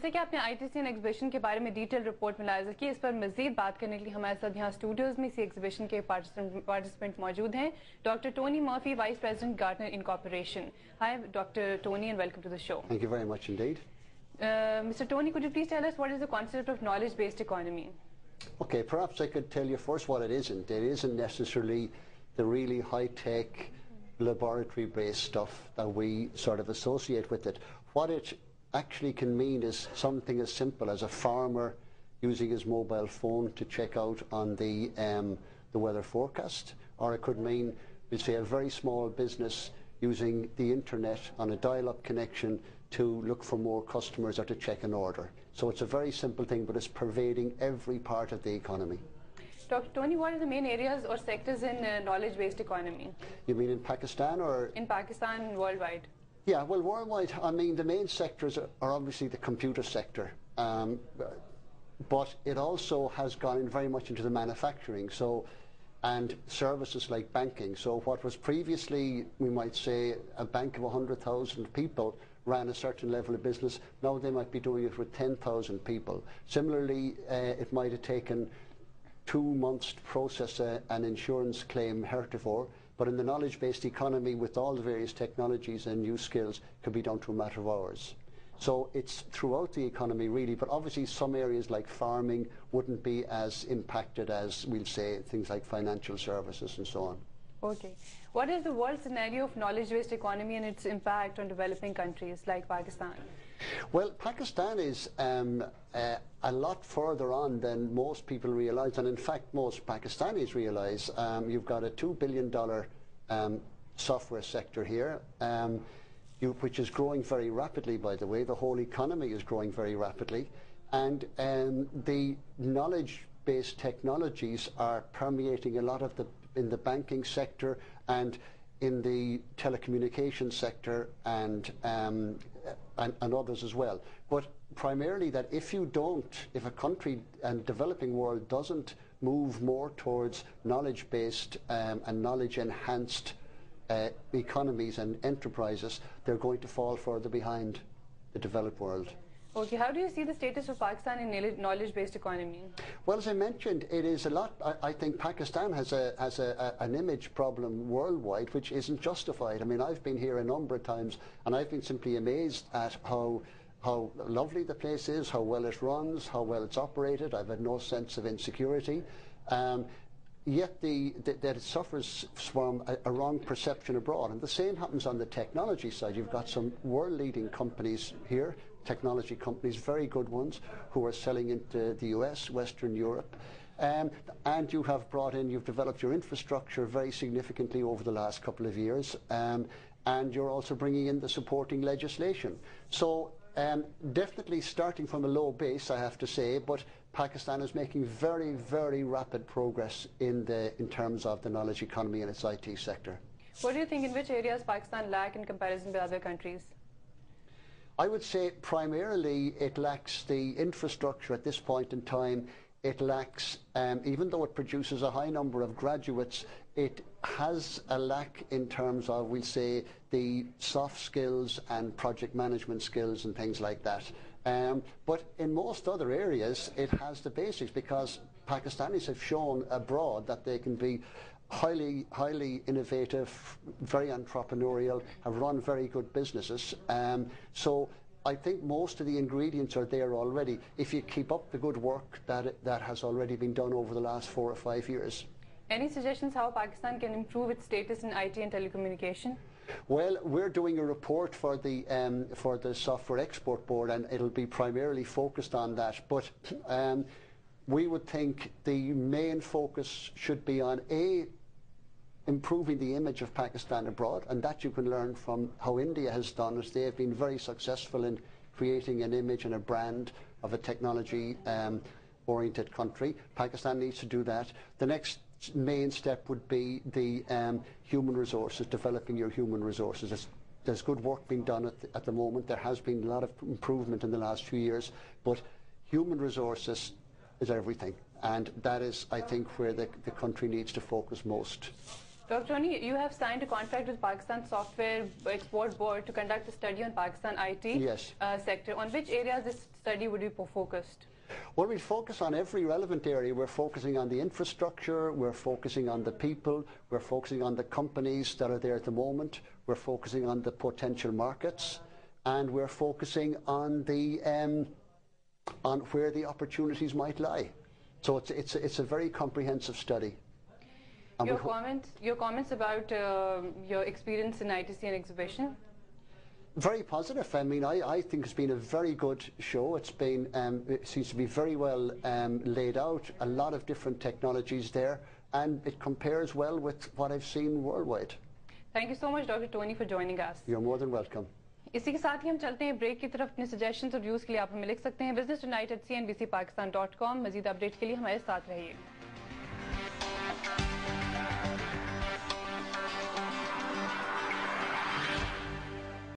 जैसे कि आपने ITC एग्जीबिशन के बारे में डिटेल रिपोर्ट मिलाजा की, इस पर मजीद बात करने के लिए हमारे साथ यहाँ स्टूडियोज में इसी एग्जीबिशन के पार्टिसिपेंट मौजूद हैं। Doctor Tony Murphy, vice president Gartner incorporation. Hi doctor Tony and welcome to the show. Thank you very much indeed. Mr. Tony, could you please tell us what is the concept of knowledge-based economy? Okay, perhaps I could tell you first what it isn't. It isn't necessarily the really high-tech laboratory-based stuff that we sort of associate with it. What it actually can mean is something as simple as a farmer using his mobile phone to check out on the weather forecast, or it could mean, we'll say, a very small business using the internet on a dial-up connection to look for more customers or to check an order. So it's a very simple thing, but it's pervading every part of the economy. Dr. Tony, what are the main areas or sectors in knowledge-based economy? You mean in Pakistan or? In Pakistan and worldwide. Yeah, well, worldwide, I mean, the main sectors are obviously the computer sector, but it also has gone in very much into the manufacturing, and services like banking. So what was previously, we might say, a bank of 100,000 people ran a certain level of business, now they might be doing it with 10,000 people. Similarly, it might have taken 2 months to process an insurance claim heretofore, but in the knowledge-based economy, with all the various technologies and new skills, could be done to a matter of hours. So it's throughout the economy really, but obviously some areas like farming wouldn't be as impacted as, we'll say, things like financial services and so on. Okay. What is the world scenario of knowledge-based economy and its impact on developing countries like Pakistan? Well, Pakistan is a lot further on than most people realize, and in fact most Pakistanis realize. You've got a $2 billion software sector here, which is growing very rapidly, by the way. The whole economy is growing very rapidly, and the knowledge-based technologies are permeating a lot of in the banking sector and in the telecommunications sector and others as well. But primarily that if a country and developing world doesn't move more towards knowledge-based and knowledge-enhanced economies and enterprises, they're going to fall further behind the developed world. Okay, how do you see the status of Pakistan in knowledge-based economy? Well, as I mentioned, it is a lot. I think Pakistan has an image problem worldwide which isn't justified. I mean, I've been here a number of times and I've been simply amazed at how lovely the place is, how well it runs, how well it's operated. I've had no sense of insecurity. Yet that it suffers from a wrong perception abroad. And the same happens on the technology side. You've got some world-leading companies here, technology companies, very good ones, who are selling into the US, Western Europe. And you've developed your infrastructure very significantly over the last couple of years. And you're also bringing in the supporting legislation. So definitely starting from a low base, I have to say, but Pakistan is making very, very rapid progress in terms of the knowledge economy and its IT sector. What do you think, in which areas Pakistan lack in comparison with other countries? I would say primarily it lacks the infrastructure at this point in time. It lacks, even though it produces a high number of graduates, it has a lack in terms of, we'll say, the soft skills and project management skills and things like that. But in most other areas, it has the basics, because Pakistanis have shown abroad that they can be highly innovative, very entrepreneurial, have run very good businesses. So I think most of the ingredients are there already if you keep up the good work that has already been done over the last 4 or 5 years. Any suggestions how Pakistan can improve its status in IT and telecommunication? Well, we're doing a report for the Software Export Board, and it'll be primarily focused on that. But we would think the main focus should be on improving the image of Pakistan abroad, and that you can learn from how India has done it. They have been very successful in creating an image and a brand of a technology oriented country. Pakistan needs to do that. The next main step would be the human resources, developing your human resources. There's good work being done at the moment. There has been a lot of improvement in the last few years, but human resources is everything, and that is, I think, where the country needs to focus most. Dr. Tony, you have signed a contract with Pakistan Software Export Board to conduct a study on Pakistan IT Yes. Sector. On which areas this study would be focused? Well, we focus on every relevant area. We're focusing on the infrastructure, we're focusing on the people, we're focusing on the companies that are there at the moment, we're focusing on the potential markets, and we're focusing on the on where the opportunities might lie. So it's a very comprehensive study. And your comments about your experience in ITC and exhibition? Very positive. I mean, I think it's been a very good show. It's been, it seems to be very well laid out, a lot of different technologies there, and it compares well with what I've seen worldwide. Thank you so much, Dr. Tony, for joining us. You're more than welcome. इसी के साथ ही हम चलते हैं break की तरफ. अपने suggestions और व्यूज के लिए आप हमें लिख सकते हैं business@cnbcpakistan.com. मजीद अपडेट के लिए हमारे साथ रहिए.